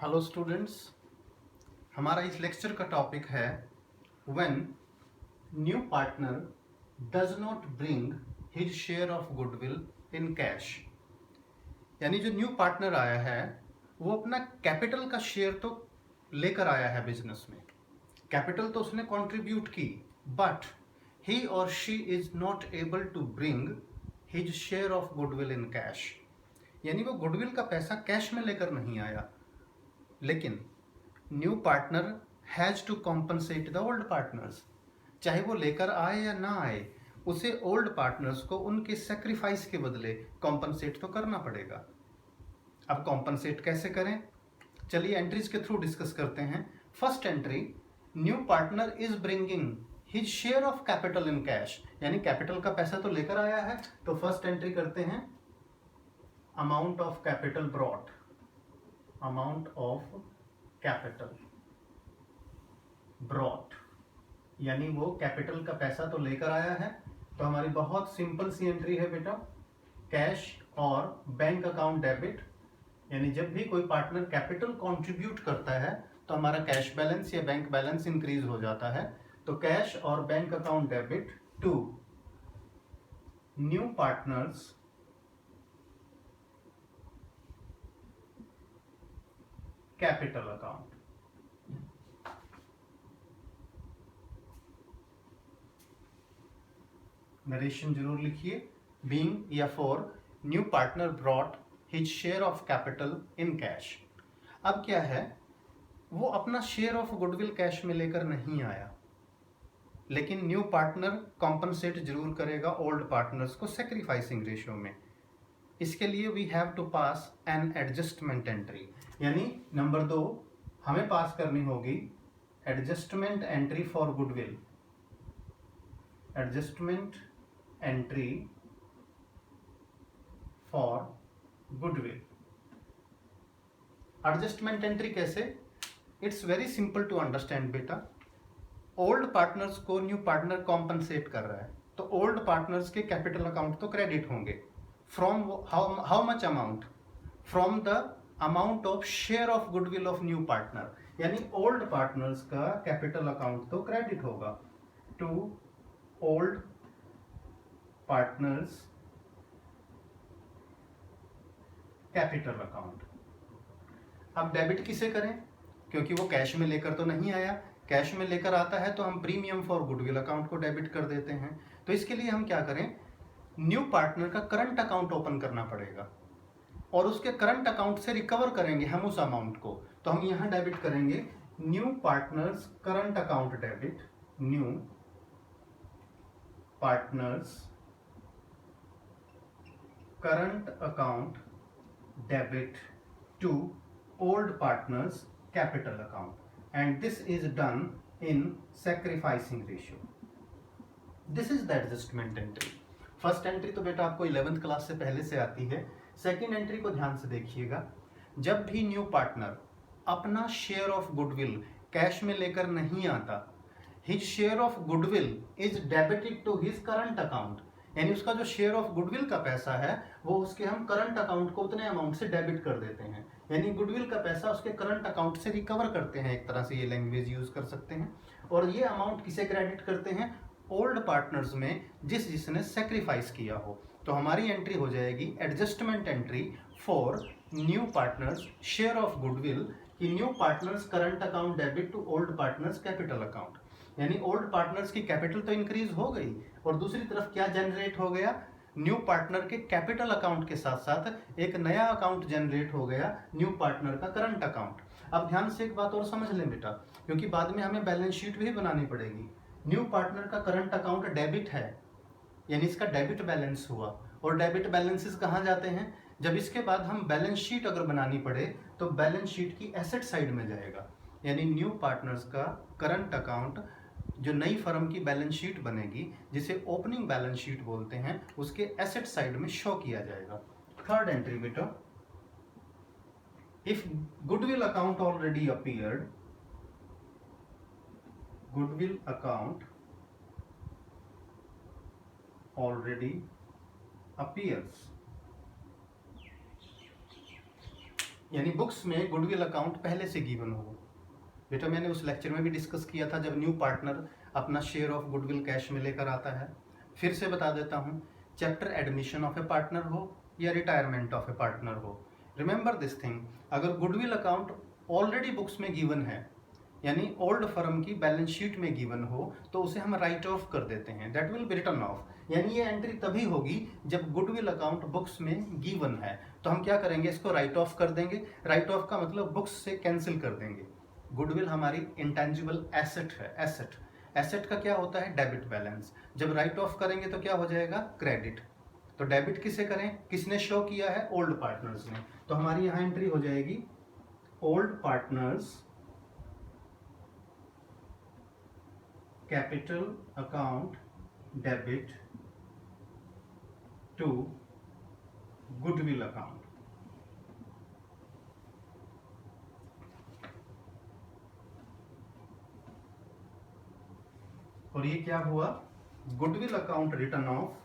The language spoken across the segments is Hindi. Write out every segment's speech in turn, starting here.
हेलो स्टूडेंट्स, हमारा इस लेक्चर का टॉपिक है when new partner does not bring his share of goodwill in cash. यानी जो न्यू पार्टनर आया है वो अपना कैपिटल का शेयर तो लेकर आया है बिजनेस में, कैपिटल तो उसने कंट्रीब्यूट की, बट ही और she is not able to bring his share of goodwill in cash. यानी वो गुडविल का पैसा कैश में लेकर नहीं आया, लेकिन new partner has to compensate the old partners. चाहे वो लेकर आए या ना आए, उसे ओल्ड पार्टनर्स को उनके सेक्रीफाइस के बदले कॉम्पनसेट तो करना पड़ेगा। अब कॉम्पनसेट कैसे करें, चलिए एंट्रीज के थ्रू डिस्कस करते हैं। First entry, new partner is bringing his share of capital in cash. यानी कैपिटल का पैसा तो लेकर आया है, तो फर्स्ट एंट्री करते हैं amount of capital brought, amount of capital brought, यानी वो कैपिटल का पैसा तो लेकर आया है। तो हमारी बहुत सिंपल सी एंट्री है बेटा, कैश और बैंक अकाउंट डेबिट। यानी जब भी कोई पार्टनर कैपिटल कंट्रीब्यूट करता है तो हमारा कैश बैलेंस या बैंक बैलेंस इंक्रीज हो जाता है। तो कैश और bank account debit to new partners capital account. Narration जरूर लिखिए। बीइंग या for new partner brought his share of capital in cash. अब क्या है, वो अपना शेयर ऑफ गुडविल कैश में लेकर नहीं आया, लेकिन न्यू पार्टनर कॉम्पनसेट जरूर करेगा ओल्ड पार्टनर्स को सेक्रीफाइसिंग रेशियो में। इसके लिए we have to pass an adjustment entry. यानी नंबर 2 हमें पास करनी होगी adjustment entry for goodwill. Adjustment entry for goodwill. Adjustment entry कैसे? It's very simple to understand बेटा। ओल्ड पार्टनर्स को न्यू पार्टनर कॉम्पनसेट कर रहा है, तो ओल्ड पार्टनर्स के कैपिटल अकाउंट तो क्रेडिट होंगे। From how much amount? From the amount of share of goodwill of new partner. यानी ओल्ड पार्टनर्स का कैपिटल अकाउंट तो क्रेडिट होगा to old partners capital account. अब डेबिट किसे करें, क्योंकि वो कैश में लेकर तो नहीं आया। कैश में लेकर आता है तो हम प्रीमियम फॉर गुडविल अकाउंट को डेबिट कर देते हैं। तो इसके लिए हम क्या करें, न्यू पार्टनर का करंट अकाउंट ओपन करना पड़ेगा और उसके करंट अकाउंट से रिकवर करेंगे हम उस अमाउंट को। तो हम यहां डेबिट करेंगे new partners current account debit, new partners current account debit to old partners capital account, and this is done in sacrificing ratio. This is the adjustment entry. First entry तो बेटा आपको 11th क्लास से पहले से आती है। सेकेंड एंट्री को ध्यान से देखिएगा। जब भी न्यू पार्टनर अपना शेयर ऑफ गुडविल कैश में लेकर नहीं आता, his share of goodwill is debited to his current account. यानी उसका जो शेयर ऑफ गुडविल का पैसा है वो उसके हम करंट अकाउंट को उतने अमाउंट से डेबिट कर देते हैं। यानी गुडविल का पैसा उसके करंट अकाउंट से रिकवर करते हैं, एक तरह से ये लैंग्वेज यूज कर सकते हैं। और ये अमाउंट किसे क्रेडिट करते हैं, ओल्ड पार्टनर्स में जिसने सेक्रीफाइस किया हो। तो हमारी एंट्री हो जाएगी adjustment entry for new partners share of goodwill कि new partners current account debit to old partners capital account. यानी ओल्ड पार्टनर्स की कैपिटल तो इंक्रीज हो गई और दूसरी तरफ क्या जनरेट हो गया, न्यू पार्टनर के कैपिटल अकाउंट के साथ साथ एक नया अकाउंट जनरेट हो गया, न्यू पार्टनर का करंट अकाउंट। अब ध्यान से एक बात और समझ लें बेटा, क्योंकि बाद में हमें बैलेंस शीट भी बनानी पड़ेगी। न्यू पार्टनर का करंट अकाउंट डेबिट है, यानी इसका डेबिट बैलेंस हुआ। और डेबिट बैलेंसेस कहाँ जाते हैं, जब इसके बाद हम बैलेंस शीट अगर बनानी पड़े तो बैलेंस शीट की एसेट साइड में जाएगा। यानी न्यू पार्टनर्स का करंट अकाउंट जो नई फर्म की बैलेंस शीट बनेगी, जिसे ओपनिंग बैलेंस शीट बोलते हैं, उसके एसेट साइड में शो किया जाएगा। थर्ड एंट्री बेटा, if goodwill account already appeared, goodwill account already appears, यानी बुक्स में गुडविल अकाउंट पहले से गिवन हो। बेटा मैंने उस लेक्चर में भी डिस्कस किया था जब न्यू पार्टनर अपना शेयर ऑफ गुडविल कैश में लेकर आता है। फिर से बता देता हूँ, chapter admission of a partner हो या रिटायरमेंट ऑफ ए पार्टनर हो, रिमेंबर दिस थिंग, अगर गुडविल अकाउंट ऑलरेडी बुक्स में गिवन है यानी ओल्ड फर्म की बैलेंस शीट में गिवन हो तो उसे हम राइट ऑफ कर देते हैं, that will be written off. यानी ये एंट्री तभी होगी जब गुडविल अकाउंट बुक्स में गिवन है, तो हम क्या करेंगे, इसको राइट ऑफ कर देंगे। राइट ऑफ का मतलब बुक्स से कैंसिल कर देंगे। गुडविल हमारी इंटेंजिबल एसेट है, एसेट का क्या होता है, डेबिट बैलेंस। जब राइट ऑफ करेंगे तो क्या हो जाएगा, क्रेडिट। तो डेबिट किसे करें, किसने शो किया है, ओल्ड पार्टनर्स ने, तो हमारी यहाँ एंट्री हो जाएगी old partners capital account debit to goodwill account. और ये क्या हुआ, goodwill account written off,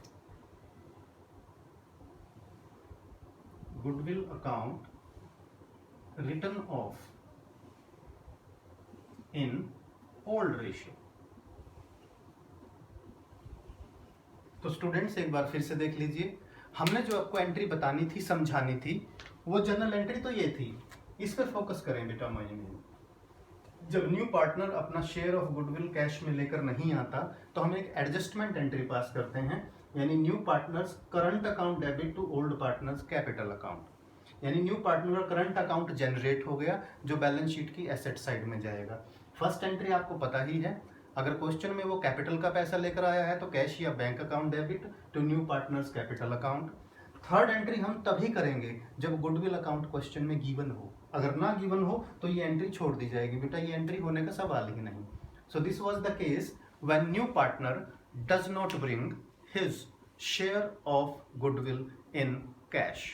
goodwill account written off in old ratio. तो स्टूडेंट्स एक बार फिर से देख लीजिए, हमने जो आपको एंट्री बतानी थी, समझानी थी, वो जनरल एंट्री तो ये थी, इस पर फोकस करें बेटा। जब न्यू पार्टनर अपना शेयर ऑफ गुडविल कैश में लेकर नहीं आता तो हम एक एडजस्टमेंट एंट्री पास करते हैं, यानी new partners current account debit to old partners capital account. यानी न्यू पार्टनर का करंट अकाउंट जनरेट हो गया जो बैलेंस शीट की एसेट साइड में जाएगा। फर्स्ट एंट्री आपको पता ही है, अगर क्वेश्चन में वो कैपिटल का पैसा लेकर आया है तो कैश या bank account debit to new partners capital account. Third entry हम तभी करेंगे जब गुडविल अकाउंट क्वेश्चन में गिवन हो, अगर ना गिवन हो तो ये एंट्री छोड़ दी जाएगी, बेटा ये एंट्री होने का सवाल ही नहीं। So this was the case when new partner does not bring his share of goodwill in cash.